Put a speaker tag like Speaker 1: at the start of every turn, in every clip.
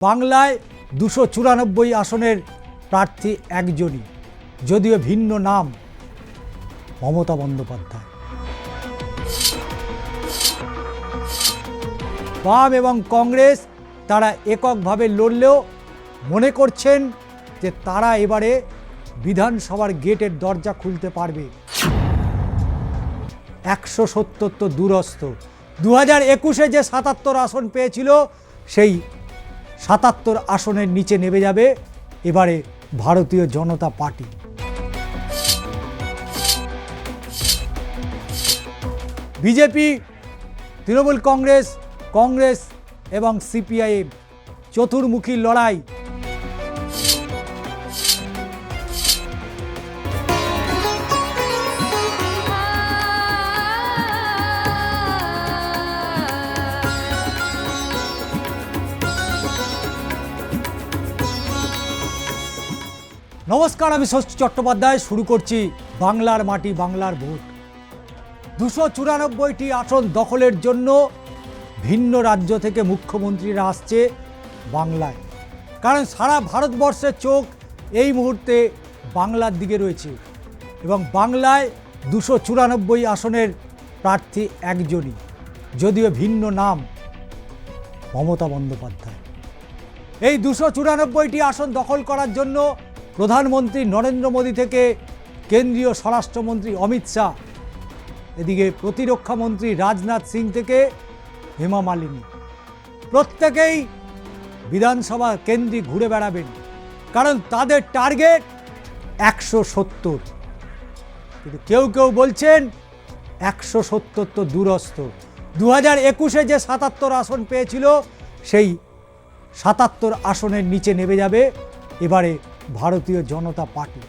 Speaker 1: বাংলায় ২৯৪ আসনের প্রার্থী একজনই, যদিও ভিন্ন নাম, মমতা বন্দ্যোপাধ্যায়। বাম এবং কংগ্রেস তারা এককভাবে লড়লেও মনে করছেন যে তারা এবারে বিধানসভার গেটের দরজা খুলতে পারবে। ১৭০ তো দূরস্থ, ২০২১-এ যে ৭৭ আসন পেয়েছিল সেই ৭৭ আসনের নিচে নেমে যাবে এবারে ভারতীয় জনতা পার্টি। বিজেপি, তৃণমূল কংগ্রেস, কংগ্রেস এবং সিপিআইএম চতুর্মুখী লড়াই। নমস্কার, আমি ষষ্ঠী চট্টোপাধ্যায়। শুরু করছি বাংলার মাটি বাংলার ভোট। ২৯৪টি আসন দখলের জন্য ভিন্ন রাজ্য থেকে মুখ্যমন্ত্রীরা আসছে বাংলায়, কারণ সারা ভারতবর্ষের চোখ এই মুহূর্তে বাংলার দিকে রয়েছে এবং বাংলায় ২৯৪ আসনের প্রার্থী একজনই, যদিও ভিন্ন নাম, মমতা বন্দ্যোপাধ্যায়। এই ২৯৪টি আসন দখল করার জন্য প্রধানমন্ত্রী নরেন্দ্র মোদী থেকে কেন্দ্রীয় স্বরাষ্ট্রমন্ত্রী অমিত শাহ, এদিকে প্রতিরক্ষা মন্ত্রী রাজনাথ সিং থেকে হেমা মালিনী, প্রত্যেকেই বিধানসভা কেন্দ্রে ঘুরে বেড়াবেন, কারণ তাদের টার্গেট ১৭০। কিন্তু কেউ কেউ বলছেন ১৭০ তো দূরস্থ, ২০২১-এ যে ৭৭ আসন পেয়েছিল সেই ৭৭ আসনের নিচে নেমে যাবে এবারে ভারতীয় জনতা পার্টি।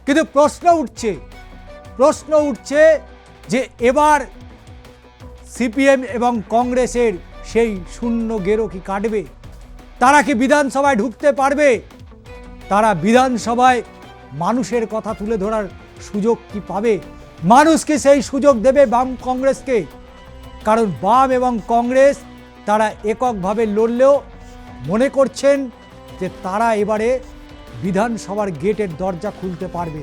Speaker 1: কিন্তু প্রশ্ন উঠছে যে এবার সিপিএম এবং কংগ্রেসের সেই শূন্য গেরো কি কাটবে? তারা কি বিধানসভায় ঢুকতে পারবে? তারা বিধানসভায় মানুষের কথা তুলে ধরার সুযোগ কি পাবে? মানুষ কি সেই সুযোগ দেবে বাম কংগ্রেসকে? কারণ বাম এবং কংগ্রেস তারা এককভাবে লড়লেও মনে করছেন যে তারা এবারে বিধানসভার গেটের দরজা খুলতে পারবে।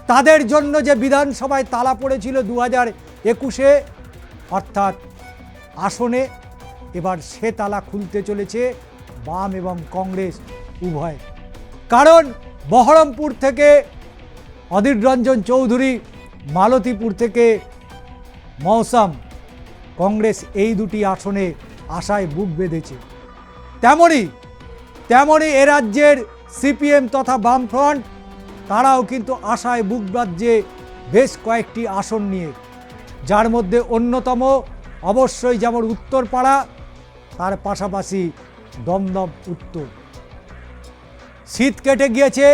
Speaker 1: তাদের জন্য যে বিধানসভায় তালা পড়েছিল ২০২১-এ, অর্থাৎ আসনে, এবার সে তালা খুলতে চলেছে বাম এবং কংগ্রেস উভয়। কারণ বহরমপুর থেকে অধীর রঞ্জন চৌধুরী, মালতীপুর থেকে মৌসম, কংগ্রেস এই দুটি আসনে আশায় বুক বেঁধেছে। তেমনই এ রাজ্যের সিপিএম তথা বামফ্রন্ট তারাও কিন্তু আশায় বুক বাঁধছে বেশ কয়েকটি আসন নিয়ে, যার মধ্যে অন্যতম অবশ্যই যেমন উত্তরপাড়া, তার পাশাপাশি দমদম উত্তর। শীত কেটে গিয়েছে,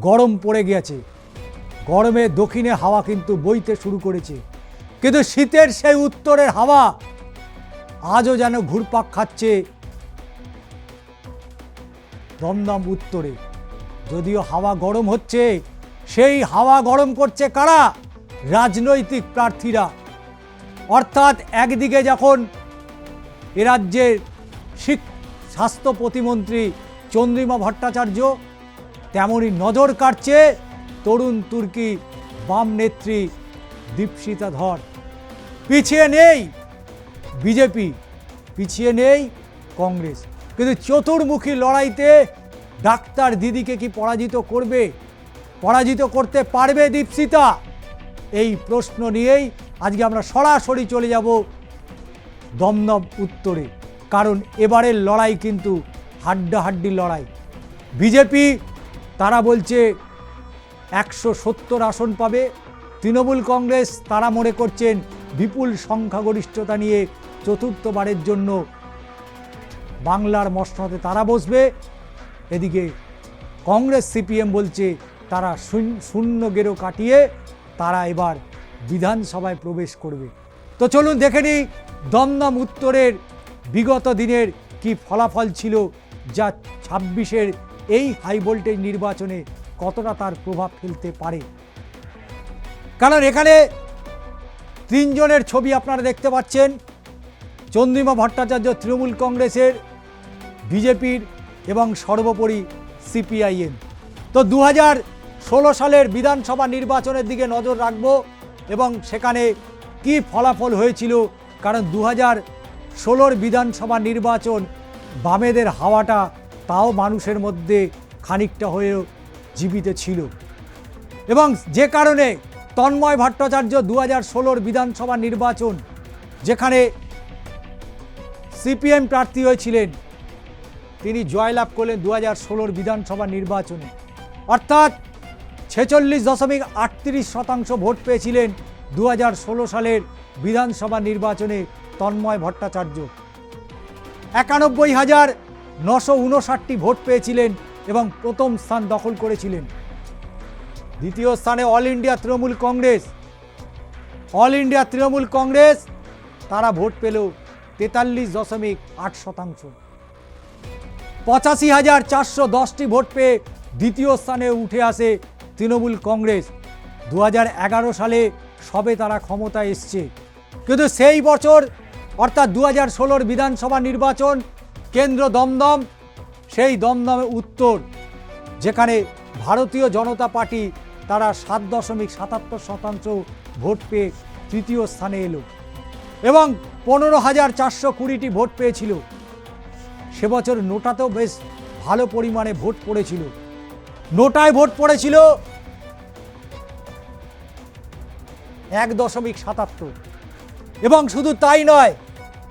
Speaker 1: গরম পড়ে গিয়েছে, গরমে দক্ষিণে হাওয়া কিন্তু বইতে শুরু করেছে, কিন্তু শীতের সেই উত্তরের হাওয়া আজও যেন ঘুরপাক খাচ্ছে দমদম উত্তরে। যদিও হাওয়া গরম হচ্ছে, সেই হাওয়া গরম করছে কারা? রাজনৈতিক প্রার্থীরা। অর্থাৎ একদিকে যখন এ রাজ্যের স্বাস্থ্য প্রতিমন্ত্রী চন্দ্রিমা ভট্টাচার্য, তেমনই নজর কাটছে তরুণ তুর্কি বাম নেত্রী দীপশিতা ধর। পিছিয়ে নেই বিজেপি, পিছিয়ে নেই কংগ্রেস, কিন্তু চতুর্মুখী লড়াইতে ডাক্তার দিদিকে কি পরাজিত করতে পারবে দীপশিতা? এই প্রশ্ন নিয়েই আজকে আমরা সরাসরি চলে যাব দমদম উত্তরে, কারণ এবারের লড়াই কিন্তু হাড্ডাহাড্ডি লড়াই। বিজেপি তারা বলছে ১৭০ আসন পাবে, তৃণমূল কংগ্রেস তারা মনে করছেন বিপুল সংখ্যাগরিষ্ঠতা নিয়ে চতুর্থবারের জন্য বাংলার মসনদে তারা বসবে। এদিকে কংগ্রেস সিপিএম বলছে তারা শূন্য গেরো কাটিয়ে তারা এবার বিধানসভায় প্রবেশ করবে। তো চলুন দেখে নিই দমদম উত্তরের বিগত দিনের কি ফলাফল ছিল, যা ২৬-এর এই হাই ভোল্টেজ নির্বাচনে কতটা তার প্রভাব ফেলতে পারে। কারণ এখানে ৩ জনের ছবি আপনারা দেখতে পাচ্ছেন। চন্দ্রিমা ভট্টাচার্য তৃণমূল কংগ্রেসের, বিজেপির এবং সর্বোপরি সিপিআইএম। তো 2016 সালের বিধানসভা নির্বাচনের দিকে নজর রাখব এবং সেখানে কি ফলাফল হয়েছিল, কারণ 2016 বিধানসভা নির্বাচন বামেদের হাওয়াটা তাও মানুষের মধ্যে খানিকটা হয়েও জীবিত ছিল এবং যে কারণে তন্ময় ভট্টাচার্য 2016 বিধানসভা নির্বাচন, যেখানে সিপিএম প্রার্থী হয়েছিলেন, তিনি জয়লাভ করলেন 2016 বিধানসভা নির্বাচনে, অর্থাৎ 46.38% ভোট পেয়েছিলেন 2016 সালের বিধানসভা নির্বাচনে তন্ময় ভট্টাচার্য। 91,959টি ভোট পেয়েছিলেন এবং প্রথম স্থান দখল করেছিলেন। দ্বিতীয় স্থানে অল ইন্ডিয়া তৃণমূল কংগ্রেস তারা ভোট পেল 43.8%। 85,410টি ভোট পেয়ে দ্বিতীয় স্থানে উঠে আসে তৃণমূল কংগ্রেস। 2011 সালে সবে তারা ক্ষমতায় এসছে, কিন্তু সেই বছর অর্থাৎ 2016 বিধানসভা নির্বাচন কেন্দ্র দমদম, সেই দমদমে উত্তর, যেখানে ভারতীয় জনতা পার্টি তারা 7.77% ভোট পেয়ে তৃতীয় স্থানে এলো এবং 15,420টি ভোট পেয়েছিল। সে বছর নোটাতেও বেশ ভালো পরিমাণে ভোট পড়েছিল। নোটায় ভোট পড়েছিল 1.77 এবং শুধু তাই নয়,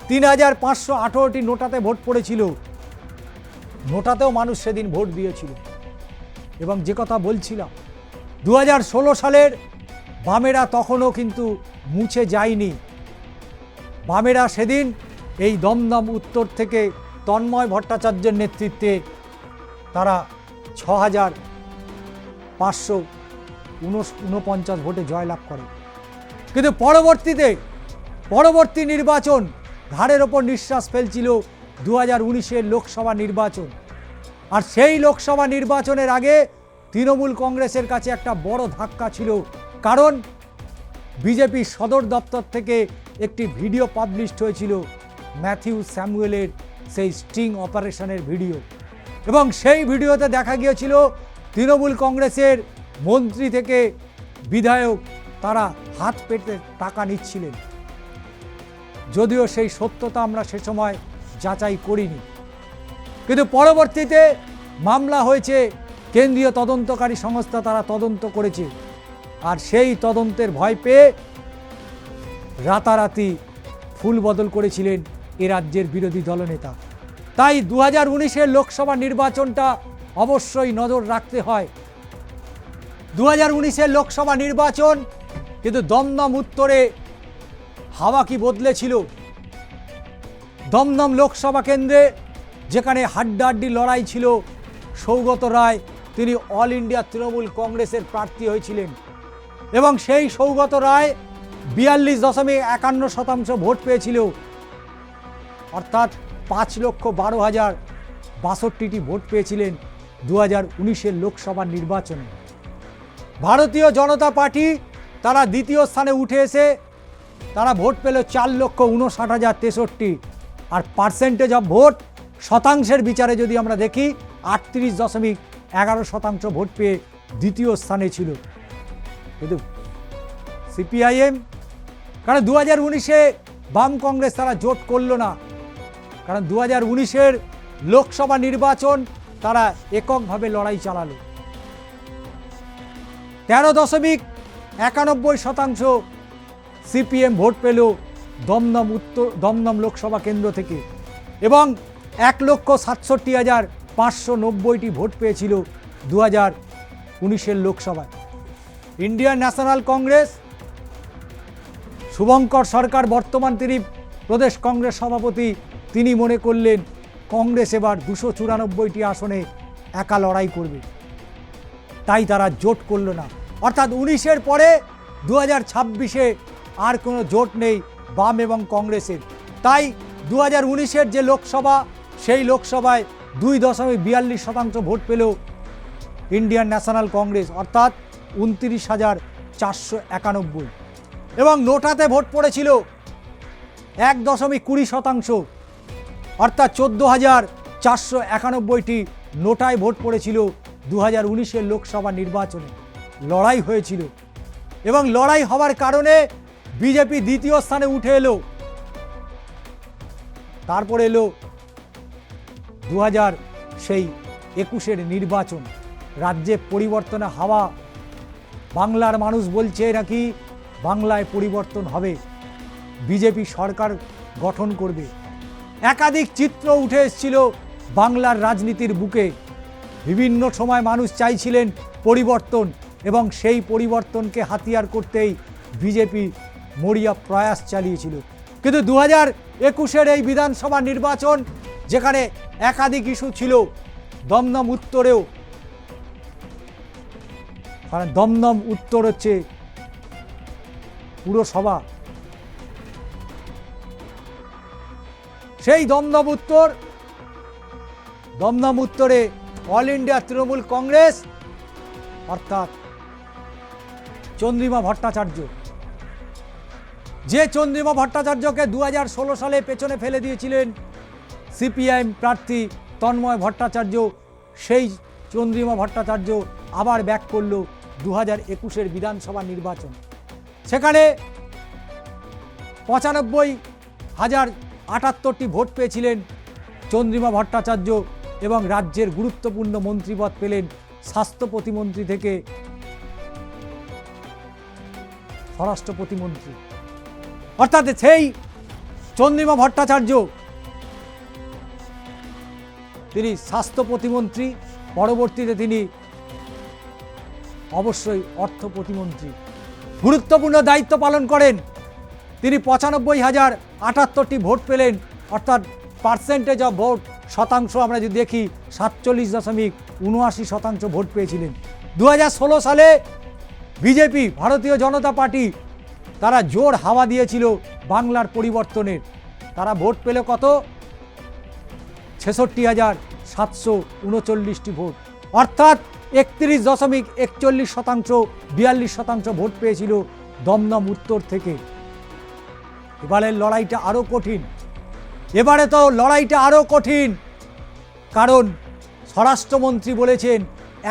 Speaker 1: 3,518টি নোটাতে ভোট পড়েছিল। নোটাতেও মানুষ সেদিন ভোট দিয়েছিল। এবং যে কথা বলছিলাম, 2016 সালের বামেরা তখনও কিন্তু মুছে যায়নি। বামেরা সেদিন এই দমদম উত্তর থেকে তন্ময় ভট্টাচার্যের নেতৃত্বে তারা 6,549 ভোটে জয়লাভ করে। কিন্তু পরবর্তী নির্বাচন ঘাড়ের ওপর নিঃশ্বাস ফেলছিল 2019 লোকসভা নির্বাচন। আর সেই লোকসভা নির্বাচনের আগে তৃণমূল কংগ্রেসের কাছে একটা বড় ধাক্কা ছিল, কারণ বিজেপি সদর দপ্তর থেকে একটি ভিডিও পাবলিশড হয়েছিল, ম্যাথিউ স্যামুয়েলের সেই স্টিং অপারেশনের ভিডিও, এবং সেই ভিডিওতে দেখা গিয়েছিল তৃণমূল কংগ্রেসের মন্ত্রী থেকে বিধায়ক তারা হাত পেতে টাকা নিচ্ছিলেন। যদিও সেই সত্যতা আমরা সে সময় যাচাই করিনি, কিন্তু পরবর্তীতে মামলা হয়েছে, কেন্দ্রীয় তদন্তকারী সংস্থা তারা তদন্ত করেছে, আর সেই তদন্তের ভয় পেয়ে রাতারাতি ফুল বদল করেছিলেন এ রাজ্যের বিরোধী দলনেতা। তাই 2019 লোকসভা নির্বাচনটা অবশ্যই নজর রাখতে হয়। 2019 লোকসভা নির্বাচন, কিন্তু দমদম উত্তরে হাওয়া কি বদলেছিল। দমদম লোকসভা কেন্দ্রে যেখানে হাড্ডাহাড্ডি লড়াই ছিল, সৌগত রায় তিনি অল ইন্ডিয়া তৃণমূল কংগ্রেসের প্রার্থী হয়েছিলেন এবং সেই সৌগত রায় 42.51% ভোট পেয়েছিল, অর্থাৎ 5,12,062টি ভোট পেয়েছিলেন 2019 লোকসভা নির্বাচনে। ভারতীয় জনতা পার্টি তারা দ্বিতীয় স্থানে উঠে এসে তারা ভোট পেল 4,59,063, আর পার্সেন্টেজ অফ ভোট শতাংশের বিচারে যদি আমরা দেখি 38.11% ভোট পেয়ে দ্বিতীয় স্থানে ছিল। কিন্তু সিপিআইএম, কারণ 2019 বাম কংগ্রেস তারা জোট করল না, কারণ 2019 লোকসভা নির্বাচন তারা এককভাবে লড়াই চালালো। 13.91% সিপিএম ভোট পেল দমদম লোকসভা কেন্দ্র থেকে এবং 1,67,590টি ভোট পেয়েছিল 2019 লোকসভায়। ইন্ডিয়ান ন্যাশনাল কংগ্রেস, শুভঙ্কর সরকার বর্তমান তিনি প্রদেশ কংগ্রেস সভাপতি, তিনি মনে করলেন কংগ্রেস এবার 294টি আসনে একা লড়াই করবে, তাই তারা জোট করল না। অর্থাৎ 19-এর পরে 2026-এ আর কোনো জোট নেই বাম এবং কংগ্রেসের। তাই 2019-এর যে লোকসভা, সেই লোকসভায় 2.42% ভোট পেল ইন্ডিয়ান ন্যাশনাল কংগ্রেস, অর্থাৎ 29,491, এবং নোটাতে ভোট পড়েছিল 1.20%, অর্থাৎ 491টি নোটায় ভোট পড়েছিল 2019-এর লোকসভা নির্বাচনে। লড়াই হয়েছিল এবং লড়াই হওয়ার কারণে বিজেপি দ্বিতীয় স্থানে উঠে এলো। তারপরে এলো 2021-এর নির্বাচন, রাজ্যে পরিবর্তনের হাওয়া। বাংলার মানুষ বলছে নাকি বাংলায় পরিবর্তন হবে, বিজেপি সরকার গঠন করবে। একাধিক চিত্র উঠে এসেছিল বাংলার রাজনীতির বুকে। বিভিন্ন সময় মানুষ চাইছিলেন পরিবর্তন এবং সেই পরিবর্তনকে হাতিয়ার করতেই বিজেপি মরিয়া প্রয়াস চালিয়েছিল। কিন্তু 2021-এর এই বিধানসভা নির্বাচন, যেখানে একাধিক ইস্যু ছিল, দমদম উত্তরেও, কারণ দমদম উত্তর হচ্ছে পুরসভা, সেই দমদম উত্তরে অল ইন্ডিয়া তৃণমূল কংগ্রেস অর্থাৎ চন্দ্রিমা ভট্টাচার্য, যে চন্দ্রিমা ভট্টাচার্যকে 2016 সালে পেছনে ফেলে দিয়েছিলেন সিপিআইএম প্রার্থী তন্ময় ভট্টাচার্য, সেই চন্দ্রিমা ভট্টাচার্য আবার ব্যাক করল 2021-এর বিধানসভা নির্বাচন। সেখানে 95,078টি ভোট পেয়েছিলেন চন্দ্রিমা ভট্টাচার্য এবং রাজ্যের গুরুত্বপূর্ণ মন্ত্রীপদ পেলেন স্বাস্থ্য প্রতিমন্ত্রী থেকে স্বরাষ্ট্র প্রতিমন্ত্রী। অর্থাৎ সেই চন্দ্রিমা ভট্টাচার্য তিনি স্বাস্থ্য প্রতিমন্ত্রী, পরবর্তীতে তিনি অবশ্যই অর্থ প্রতিমন্ত্রী, গুরুত্বপূর্ণ দায়িত্ব পালন করেন। তিনি 95,078টি ভোট পেলেন, অর্থাৎ পার্সেন্টেজ অফ ভোট শতাংশ আমরা যদি দেখি 47.79% ভোট পেয়েছিলেন। 2016 সালে বিজেপি, ভারতীয় জনতা পার্টি, তারা জোর হাওয়া দিয়েছিল বাংলার পরিবর্তনের। তারা ভোট পেল কত? 66,739টি ভোট, অর্থাৎ 31.41%, 42% ভোট পেয়েছিল দমদম উত্তর থেকে। এবারের লড়াইটা আরও কঠিন। এবারে তো লড়াইটা আরও কঠিন, কারণ স্বরাষ্ট্রমন্ত্রী বলেছেন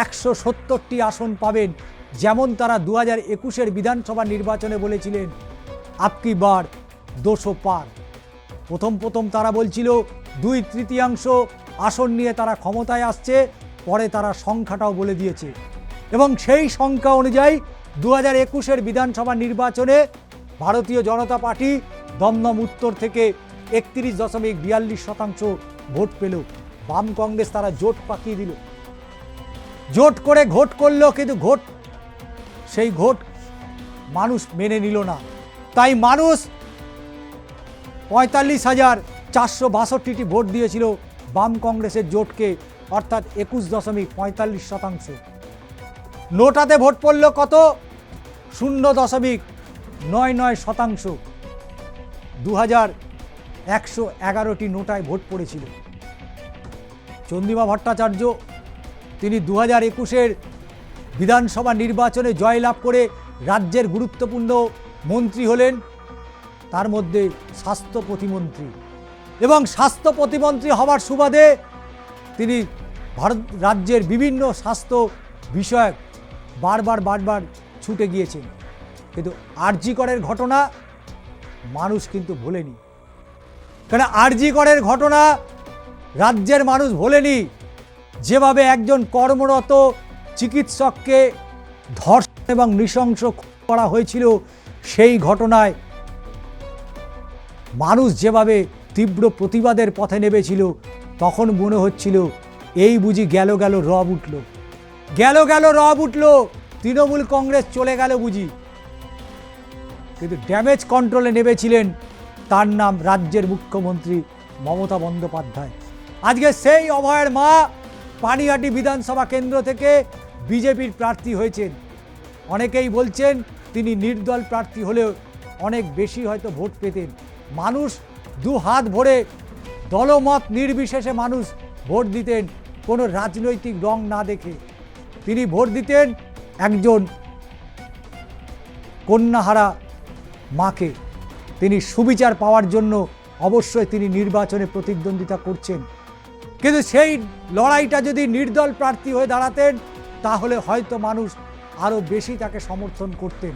Speaker 1: 170টি আসন পাবেন, যেমন তারা 2021-এর বিধানসভা নির্বাচনে বলেছিলেন আপকি বার 200 পার। প্রথম তারা বলছিল 2/3 আসন নিয়ে তারা ক্ষমতায় আসছে, পরে তারা সংখ্যাটাও বলে দিয়েছে এবং সেই সংখ্যা অনুযায়ী 2021-এর বিধানসভা নির্বাচনে ভারতীয় জনতা পার্টি দমদম উত্তর থেকে 31.42% ভোট পেল। বাম কংগ্রেস তারা জোট পাকিয়ে দিল, জোট করে ঘোট করলো, কিন্তু সেই ঘোট মানুষ মেনে নিল না। তাই মানুষ 45,462টি ভোট দিয়েছিল বাম কংগ্রেসের জোটকে, অর্থাৎ 21.45%। নোটাতে ভোট পড়ল কত? 0.99%। 2111টি নোটায় ভোট পড়েছিল। চন্দ্রিমা ভট্টাচার্য তিনি 2021-এর বিধানসভা নির্বাচনে জয়লাভ করে রাজ্যের গুরুত্বপূর্ণ মন্ত্রী হলেন, তার মধ্যে স্বাস্থ্য প্রতিমন্ত্রী, এবং স্বাস্থ্য প্রতিমন্ত্রী হওয়ার সুবাদে তিনি রাজ্যের বিভিন্ন স্বাস্থ্য বিষয়ক বারবার ছুটে গিয়েছেন। কিন্তু আরজি করের ঘটনা মানুষ কিন্তু ভোলেনি, কারণ আরজি করের ঘটনা রাজ্যের মানুষ ভোলেনি। যেভাবে একজন কর্মরত চিকিৎসককে ধর্ষণ এবং নৃশংস করা হয়েছিল, সেই ঘটনায় মানুষ যেভাবে তীব্র প্রতিবাদের পথে নেমেছিল, তখন মনে হচ্ছিল এই বুঝি গেল রব উঠল, তৃণমূল কংগ্রেস চলে গেল বুঝি। কিন্তু ড্যামেজ কন্ট্রোলে নেমেছিলেন তার নাম রাজ্যের মুখ্যমন্ত্রী মমতা বন্দ্যোপাধ্যায়। আজকে সেই অভয়ের মা পানিহাটি বিধানসভা কেন্দ্র থেকে বিজেপির প্রার্থী হয়েছেন। অনেকেই বলছেন তিনি নির্দল প্রার্থী হলেও অনেক বেশি হয়তো ভোট পেতেন। মানুষ দু হাত ভরে দলমত নির্বিশেষে মানুষ ভোট দিতেন, কোনো রাজনৈতিক রং না দেখে। তিনি ভোট দিতেন একজন কন্যাহারা মাকে। তিনি সুবিচার পাওয়ার জন্য অবশ্যই তিনি নির্বাচনে প্রতিদ্বন্দ্বিতা করছেন। কিন্তু সেই লড়াইটা যদি নির্দল প্রার্থী হয়ে দাঁড়াতেন তাহলে হয়তো মানুষ আরও বেশি তাকে সমর্থন করতেন।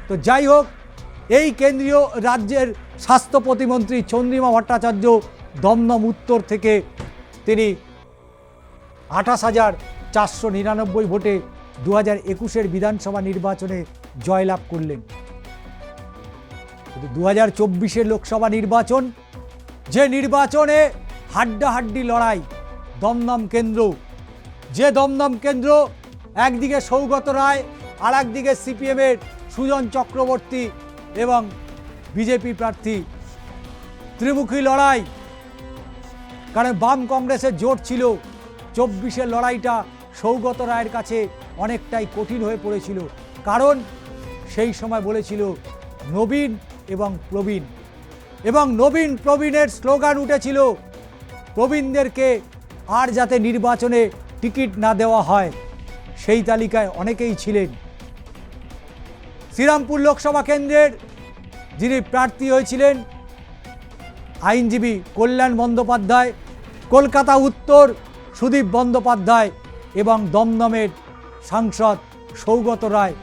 Speaker 1: তো যাই হোক, এই কেন্দ্রীয় রাজ্যের স্বাস্থ্য প্রতিমন্ত্রী চন্দ্রিমা ভট্টাচার্য দমদম উত্তর থেকে তিনি 28,499 ভোটে 2021-এর বিধানসভা নির্বাচনে জয়লাভ করলেন। কিন্তু 2024-এর লোকসভা নির্বাচন, যে নির্বাচনে হাড্ডাহাড্ডি লড়াই দমদম কেন্দ্র, যে দমদম কেন্দ্র একদিকে সৌগত রায় আর একদিকে সিপিএমের সুজন চক্রবর্তী এবং বিজেপি প্রার্থী, ত্রিমুখী লড়াই। কারণ বাম কংগ্রেসের জোট ছিল। 24-এর লড়াইটা সৌগত রায়ের কাছে অনেকটাই কঠিন হয়ে পড়েছিল, কারণ সেই সময় বলেছিল নবীন এবং প্রবীণ, এবং নবীন প্রবীণের স্লোগান উঠেছিল প্রবীণদেরকে আর যাতে নির্বাচনে টিকিট না দেওয়া হয়। সেই তালিকায় অনেকেই ছিলেন। শ্রীরামপুর লোকসভা কেন্দ্রের যিনি প্রার্থী হয়েছিলেন আইনজীবী কল্যাণ বন্দ্যোপাধ্যায়, কলকাতা উত্তর সুদীপ বন্দ্যোপাধ্যায় এবং দমদমের সাংসদ সৌগত রায়,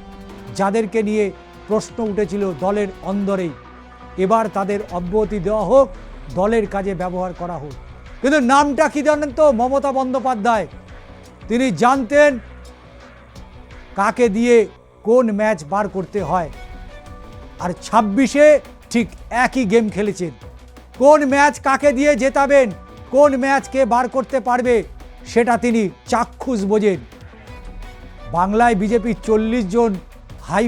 Speaker 1: যাদেরকে নিয়ে প্রশ্ন উঠেছিল দলের অন্দরেই, এবার তাদের অব্যাহতি দেওয়া হোক, দলের কাজে ব্যবহার করা হোক। কিন্তু নামটা কি জানেন তো? মমতা বন্দ্যোপাধ্যায়। তিনি জানতেন কাকে দিয়ে কোন ম্যাচ বার করতে হয়, আর 26-এ ঠিক একই গেম খেলেছেন। কোন ম্যাচ কাকে দিয়ে জেতাবেন, কোন ম্যাচ কে বার করতে পারবে, সেটা তিনি চাক্ষুষ বোঝেন। বাংলায় বিজেপির 40 জন হাই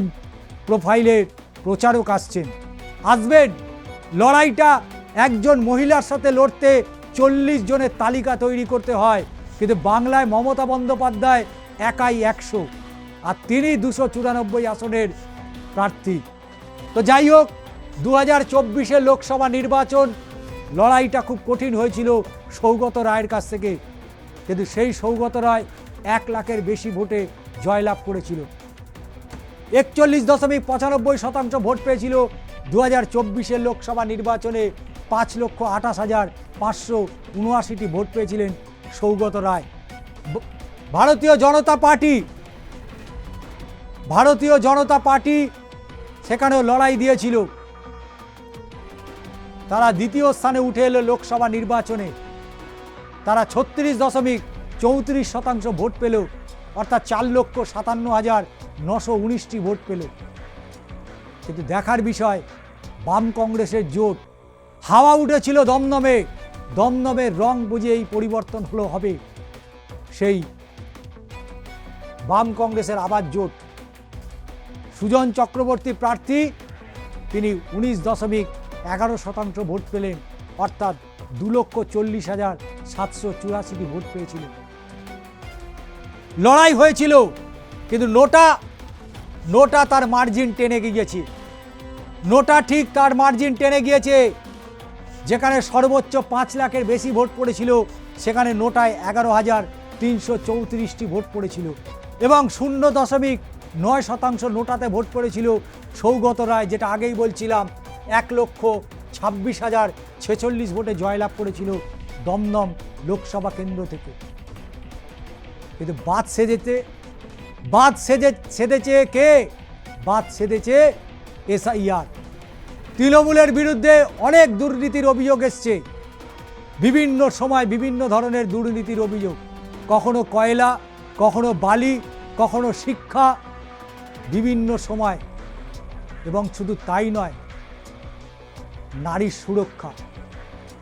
Speaker 1: প্রোফাইলের প্রচারক আসবেন। লড়াইটা একজন মহিলার সাথে লড়তে 40 জনের তালিকা তৈরি করতে হয়, কিন্তু বাংলায় মমতা বন্দ্যোপাধ্যায় একাই 100, আর তিনি 294 আসনের প্রার্থী। তো যাই হোক, 2024-এর লোকসভা নির্বাচন লড়াইটা খুব কঠিন হয়েছিল সৌগত রায়ের কাছ থেকে, কিন্তু সেই সৌগত রায় 1 লাখের বেশি ভোটে জয়লাভ করেছিল। 41.95% ভোট পেয়েছিল 2024-এর লোকসভা নির্বাচনে। 5,28,579টি ভোট পেয়েছিলেন সৌগত রায়। ভারতীয় জনতা পার্টি সেখানেও লড়াই দিয়েছিল। তারা দ্বিতীয় স্থানে উঠে এলো লোকসভা নির্বাচনে। তারা 36.34% ভোট পেল, অর্থাৎ 4,57,919টি ভোট পেল। কিন্তু দেখার বিষয়, বাম কংগ্রেসের জোট হাওয়া উঠেছিল দমদমের রং বুঝে এই পরিবর্তন হবে। সেই বাম কংগ্রেসের আবার জোট, সুজন চক্রবর্তী প্রার্থী, তিনি 19.11% ভোট পেলেন, অর্থাৎ 2,40,784টি ভোট পেয়েছিলেন। লড়াই হয়েছিল, কিন্তু নোটা তার মার্জিন টেনে গিয়েছে। নোটা ঠিক তার মার্জিন টেনে গিয়েছে। যেখানে সর্বোচ্চ 5 লাখের বেশি ভোট পড়েছিল, সেখানে নোটায় 11,334টি ভোট পড়েছিল, এবং 0.9% নোটাতে ভোট পড়েছিল সৌগত রায়, যেটা আগেই বলছিলাম 1,26,046 ভোটে জয়লাভ করেছিল দমদম লোকসভা কেন্দ্র থেকে। কিন্তু বাদ সেধেছে কে? বাদ সেধেছে SIR। তৃণমূলের বিরুদ্ধে অনেক দুর্নীতির অভিযোগ এসছে, বিভিন্ন সময় বিভিন্ন ধরনের দুর্নীতির অভিযোগ, কখনো কয়লা, কখনো বালি, কখনো শিক্ষা, বিভিন্ন সময়। এবং শুধু তাই নয়, নারী সুরক্ষা,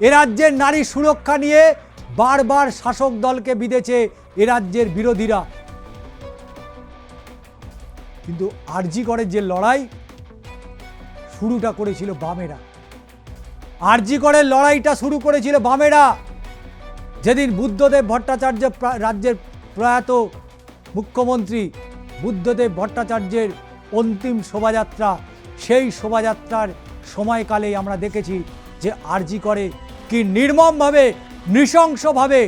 Speaker 1: এ রাজ্যের নারী সুরক্ষা নিয়ে বারবার শাসক দলকে বিঁধেছে এ রাজ্যের বিরোধীরা। কিন্তু আরজি করের যে লড়াই শুরুটা করেছিল বামেরা, আরজি করের লড়াইটা শুরু করেছিল বামেরা। যেদিন বুদ্ধদেব ভট্টাচার্য রাজ্যের প্রয়াত মুখ্যমন্ত্রী বুদ্ধদেব ভট্টাচার্যের অন্তিম শোভাযাত্রা, সেই শোভাযাত্রার সময়কালেই আমরা দেখেছি যে আরজি করে কি নির্মমভাবে, নৃশংসভাবে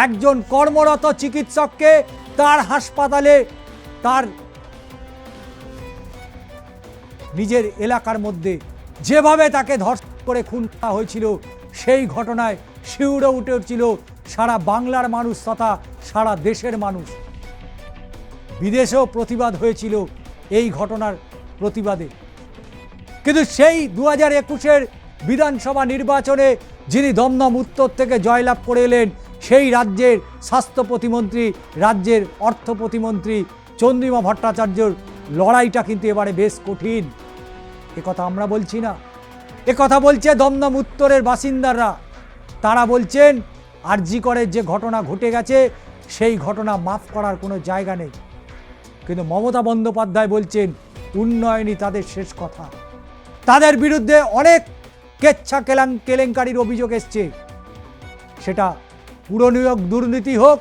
Speaker 1: একজন কর্মরত চিকিৎসককে তার হাসপাতালে, তার নিজের এলাকার মধ্যে যেভাবে তাকে ধর্ষণ করে খুন করা হয়েছিল, সেই ঘটনায় শিউরে উঠেছিল সারা বাংলার মানুষ তথা সারা দেশের মানুষ। বিদেশেও প্রতিবাদ হয়েছিল এই ঘটনার প্রতিবাদে, কিন্তু সেই 2021-এর বিধানসভা নির্বাচনে যিনি দমদম উত্তর থেকে জয়লাভ করে এলেন, সেই রাজ্যের স্বাস্থ্য প্রতিমন্ত্রী, রাজ্যের অর্থ প্রতিমন্ত্রী চন্দ্রিমা ভট্টাচার্যর লড়াইটা কিন্তু এবারে বেশ কঠিন। একথা আমরা বলছি না, একথা বলছে দমদম উত্তরের বাসিন্দারা। তারা বলছেন আরজি করের যে ঘটনা ঘটে গেছে সেই ঘটনা মাফ করার কোনো জায়গা নেই, কিন্তু মমতা বন্দ্যোপাধ্যায় বলছেন উন্নয়নই তাদের শেষ কথা। তাদের বিরুদ্ধে অনেক কেচ্ছা কেলেঙ্কারির অভিযোগ এসছে, সেটা পুরনিয়োগ দুর্নীতি হোক,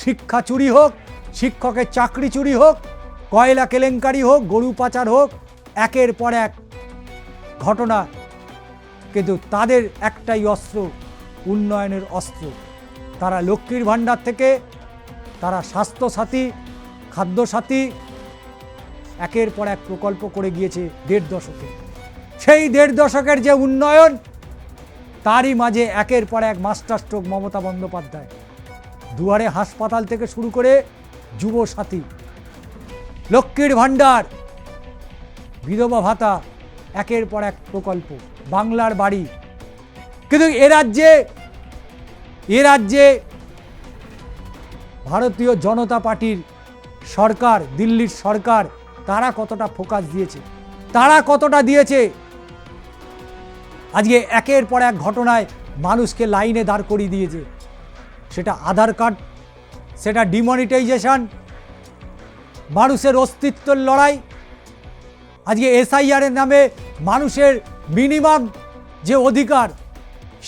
Speaker 1: শিক্ষা চুরি হোক, শিক্ষকের চাকরি চুরি হোক, কয়লা কেলেঙ্কারি হোক, গরু পাচার হোক, একের পর এক ঘটনা। কিন্তু তাদের একটাই অস্ত্র, উন্নয়নের অস্ত্র। তারা লক্ষ্মীর ভাণ্ডার থেকে তারা স্বাস্থ্যসাথী, খাদ্যসাথী, একের পর এক প্রকল্প করে গিয়েছে 1.5 দশকে। সেই 1.5 দশকের যে উন্নয়ন, তারই মাঝে একের পর এক মাস্টার স্ট্রোক মমতা বন্দ্যোপাধ্যায়। দুয়ারে হাসপাতাল থেকে শুরু করে যুব সাথী, লক্ষ্মীর ভাণ্ডার, বিধবা ভাতা, একের পর এক প্রকল্প, বাংলার বাড়ি। কিন্তু এ রাজ্যে ভারতীয় জনতা পার্টির সরকার, দিল্লির সরকার, তারা কতটা ফোকাস দিয়েছে, তারা কতটা দিয়েছে। আজকে একের পর এক ঘটনায় মানুষকে লাইনে দাঁড় করিয়ে দিয়েছে। সেটা আধার কার্ড, সেটা ডিমনিটাইজেশন, মানুষের অস্তিত্বের লড়াই। আজকে এসআইআরের নামে মানুষের মিনিমাম যে অধিকার,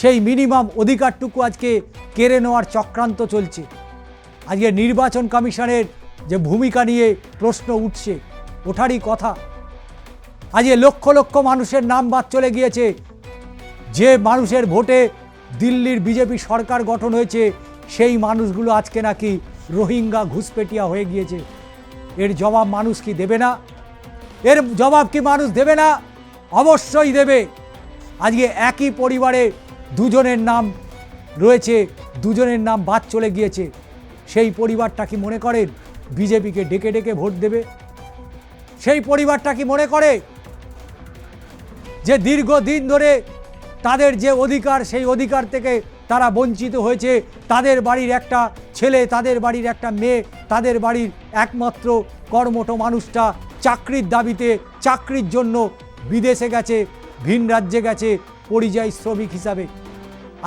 Speaker 1: সেই মিনিমাম অধিকারটুকু আজকে কেড়ে নেওয়ার চক্রান্ত চলছে। আজকে নির্বাচন কমিশনের যে ভূমিকা নিয়ে প্রশ্ন উঠছে, ওঠারই কথা। আজকে লক্ষ লক্ষ মানুষের নাম বাদ চলে গিয়েছে। যে মানুষের ভোটে দিল্লির বিজেপি সরকার গঠন হয়েছে, সেই মানুষগুলো আজকে নাকি রোহিঙ্গা ঘুষপেটিয়া হয়ে গিয়েছে। এর জবাব মানুষ কি দেবে না? এর জবাব কি মানুষ দেবে না? অবশ্যই দেবে। আজকে একই পরিবারে দুজনের নাম রয়েছে, দুজনের নাম বাদ চলে গিয়েছে। সেই পরিবারটা কি মনে করেন বিজেপিকে ডেকে ডেকে ভোট দেবে? সেই পরিবারটা কি মনে করে যে দীর্ঘদিন ধরে তাদের যে অধিকার, সেই অধিকার থেকে তারা বঞ্চিত হয়েছে? তাদের বাড়ির একটা ছেলে, তাদের বাড়ির একটা মেয়ে, তাদের বাড়ির একমাত্র কর্মঠ মানুষটা চাকরির দাবিতে, চাকরির জন্য বিদেশে গেছে, ভিন রাজ্যে গেছে পরিযায়ী শ্রমিক হিসাবে।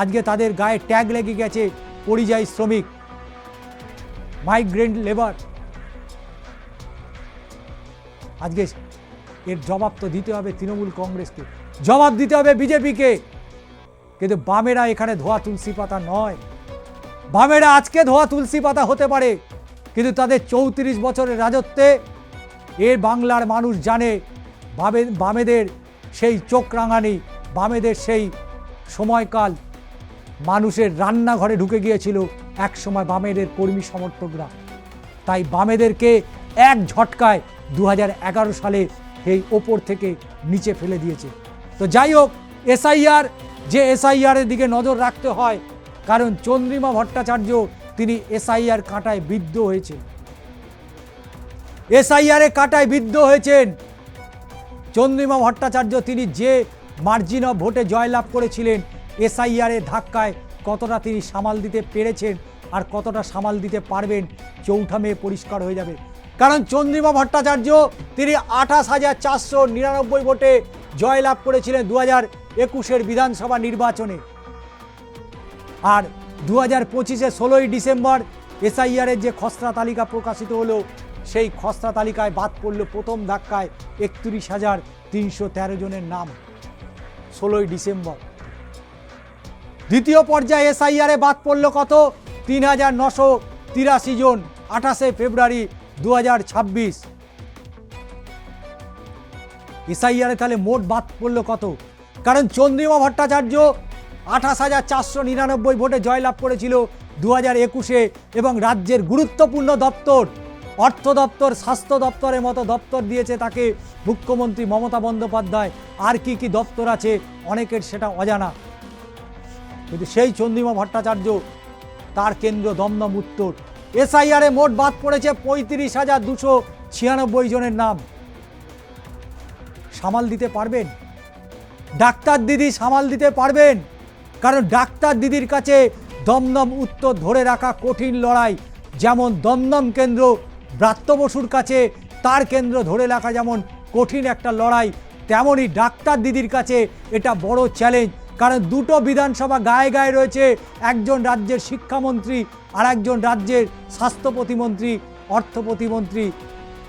Speaker 1: আজকে তাদের গায়ে ট্যাগ লেগে গেছে পরিযায়ী শ্রমিক, মাইগ্রেন্ট লেবার। আজকে এর জবাব তো দিতে হবে তৃণমূল কংগ্রেসকে, জবাব দিতে হবে বিজেপিকে। কিন্তু বামেরা এখানে ধোয়া তুলসী পাতা নয়। বামেরা আজকে ধোয়া তুলসী পাতা হতে পারে, কিন্তু তাদের 34 বছরের রাজত্বে এর বাংলার মানুষ জানে বামেদের সেই চোখ রাঙানি, বামেদের সেই সময়কাল। মানুষের রান্নাঘরে ঢুকে গিয়েছিল এক সময় বামেদের কর্মী সমর্থকরা। তাই বামেদেরকে এক ঝটকায় 2011 সালে এই ওপর থেকে নিচে ফেলে দিয়েছে। তো যাই হোক, এসআইআরের দিকে নজর রাখতে হয়, কারণ চন্দ্রিমা ভট্টাচার্য তিনি এসআইআর কাঁটায় বিদ্ধ হয়েছেন। এসআইআর কাঁটায় বিদ্ধ হয়েছেন চন্দ্রিমা ভট্টাচার্য। তিনি যে মার্জিন অফ ভোটে জয়লাভ করেছিলেন, এসআইআরের ধাক্কায় কতটা তিনি সামাল দিতে পেরেছেন আর কতটা সামাল দিতে পারবেন, 4 মে পরিষ্কার হয়ে যাবে। কারণ চন্দ্রিমা ভট্টাচার্য তিনি 28,499 ভোটে জয়লাভ করেছিলেন 2021-এর বিধানসভা নির্বাচনে। আর 2025-এ 16ই ডিসেম্বর এসআইআরের যে খসড়া তালিকা প্রকাশিত হলো, সেই খসড়া তালিকায় বাদ পড়ল প্রথম ধাক্কায় 31,313 জনের নাম 16ই ডিসেম্বর। দ্বিতীয় পর্যায়ে এসআইআরে বাদ পড়ল কত? 3,983 জন 28শে ফেব্রুয়ারি 2026। এসআইআরে তাহলে মোট বাদ পড়ল কত? কারণ চন্দ্রিমা ভট্টাচার্য 28,499 ভোটে জয়লাভ করেছিল 2021-এ, এবং রাজ্যের গুরুত্বপূর্ণ দপ্তর, অর্থ দপ্তর, স্বাস্থ্য দপ্তরের মতো দপ্তর দিয়েছে তাকে মুখ্যমন্ত্রী মমতা বন্দ্যোপাধ্যায়। আর কি কি দপ্তর আছে অনেকের সেটা অজানা, কিন্তু সেই চন্দ্রিমা ভট্টাচার্য তার কেন্দ্র দমদম উত্তর। এসআইআরে মোট বাদ পড়েছে 35,296 জনের নাম। সামাল দিতে পারবেন? ডাক্তার দিদি সামাল দিতে পারবেন? কারণ ডাক্তার দিদির কাছে দমদম উত্তর ধরে রাখা কঠিন লড়াই। যেমন দমদম কেন্দ্র ব্রাত্য বসুর কাছে তার কেন্দ্র ধরে রাখা যেমন কঠিন একটা লড়াই, তেমনই ডাক্তার দিদির কাছে এটা বড় চ্যালেঞ্জ। কারণ দুটো বিধানসভা গায়ে গায়ে রয়েছে, একজন রাজ্যের শিক্ষামন্ত্রী আর একজন রাজ্যের স্বাস্থ্য প্রতিমন্ত্রী, অর্থ প্রতিমন্ত্রী।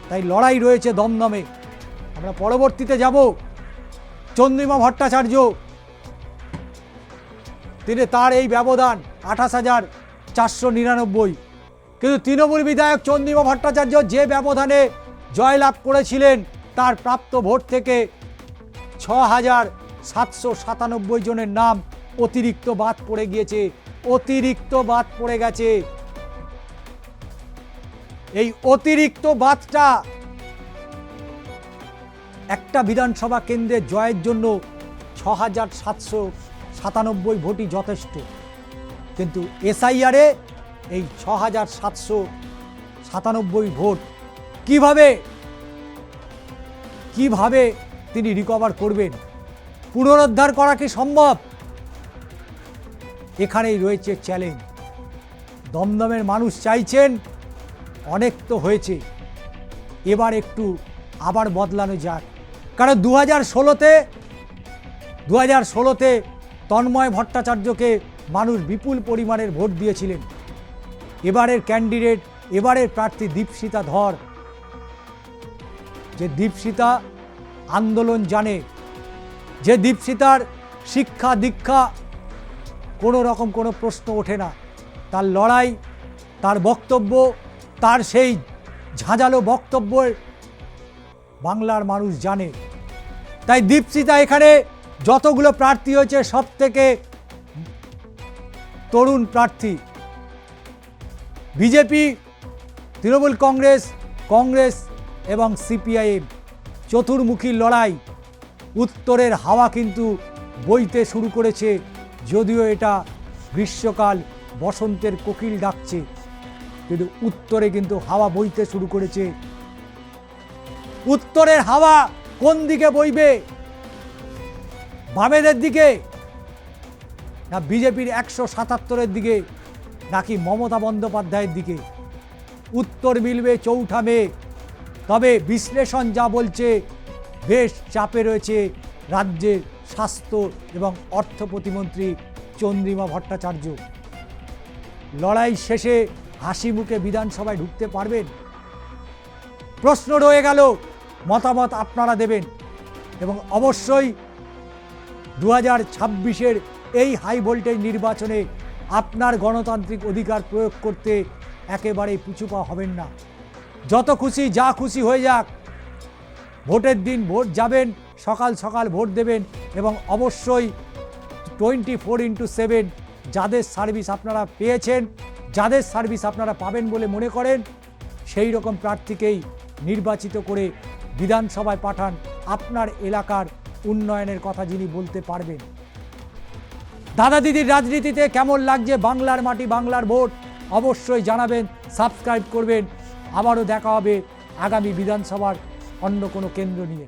Speaker 1: তাই লড়াই রয়েছে দমদমে। আমরা পরবর্তীতে যাব চন্দ্রিমা ভট্টাচার্য, তিনি তার এই ব্যবধান 28,499। কিন্তু তৃণমূল বিধায়ক চন্দ্রিমা ভট্টাচার্য যে ব্যবধানে জয়লাভ করেছিলেন তার প্রাপ্ত ভোট থেকে 6,797 জনের নাম অতিরিক্ত বাদ পড়ে গিয়েছে, অতিরিক্ত বাদ পড়ে গেছে। এই অতিরিক্ত বাদটা একটা বিধানসভা কেন্দ্রের জয়ের জন্য 6,797 ভোটই যথেষ্ট। কিন্তু এসআইআরে এই 6,797 ভোট কিভাবে তিনি রিকভার করবেন? পুনরুদ্ধার করা কি সম্ভব? এখানেই রয়েছে চ্যালেঞ্জ। দমদমের মানুষ চাইছেন অনেক তো হয়েছে, এবার একটু আবার বদলানো যাক। কারণ 2016তে তন্ময় ভট্টাচার্যকে মানুষ বিপুল পরিমাণের ভোট দিয়েছিলেন। এবারের ক্যান্ডিডেট, এবারের প্রার্থী দীপশিতা ধর, যে দীপশিতা আন্দোলন জানে, যে দীপশিতার শিক্ষা দীক্ষা কোনো রকম কোনো প্রশ্ন ওঠে না, তার লড়াই, তার বক্তব্য, তার সেই ঝাঁঝালো বক্তব্যের বাংলার মানুষ জানে। তাই দীপশিতা এখানে যতগুলো প্রার্থী হয়েছে সব থেকে তরুণ প্রার্থী। বিজেপি, তৃণমূল কংগ্রেস এবং সিপিআইএম চতুর্মুখী লড়াই। উত্তরের হাওয়া কিন্তু বইতে শুরু করেছে, যদিও এটা গ্রীষ্মকাল, বসন্তের কোকিল ডাকছে, কিন্তু উত্তরে কিন্তু হাওয়া বইতে শুরু করেছে। উত্তরের হাওয়া কোন দিকে বইবে? বামেদের দিকে, না বিজেপির 177-এর দিকে, নাকি মমতা বন্দ্যোপাধ্যায়ের দিকে? উত্তর মিলবে চৌঠা মে। তবে বিশ্লেষণ যা বলছে, বেশ চাপে রয়েছে রাজ্যের স্বাস্থ্য এবং অর্থ প্রতিমন্ত্রী চন্দ্রিমা ভট্টাচার্য। লড়াই শেষে হাসি মুখে বিধানসভায় ঢুকতে পারবেন? প্রশ্ন রয়ে গেল, মতামত আপনারা দেবেন। এবং অবশ্যই 2026-এর এই হাই ভোল্টেজ নির্বাচনে আপনার গণতান্ত্রিক অধিকার প্রয়োগ করতে একেবারেই পিছু পা হবেন না। যত খুশি যা খুশি হয়ে যাক, ভোটের দিন ভোট যাবেন, সকাল সকাল ভোট দেবেন এবং অবশ্যই 24x7 যাদের সার্ভিস আপনারা পেয়েছেন, যাদের সার্ভিস আপনারা পাবেন বলে মনে করেন, সেই রকম প্রার্থীকেই নির্বাচিত করে বিধানসভায় পাঠান। আপনার এলাকার উন্নয়নের কথা যিনি বলতে পারবেন। দাদা দিদির রাজনীতিতে কেমন লাগছে বাংলার মাটি, বাংলার ভোট? অবশ্যই জানাবেন, সাবস্ক্রাইব করবেন। আবারও দেখা হবে আগামী বিধানসভার অন্য কোনো কেন্দ্র নিয়ে।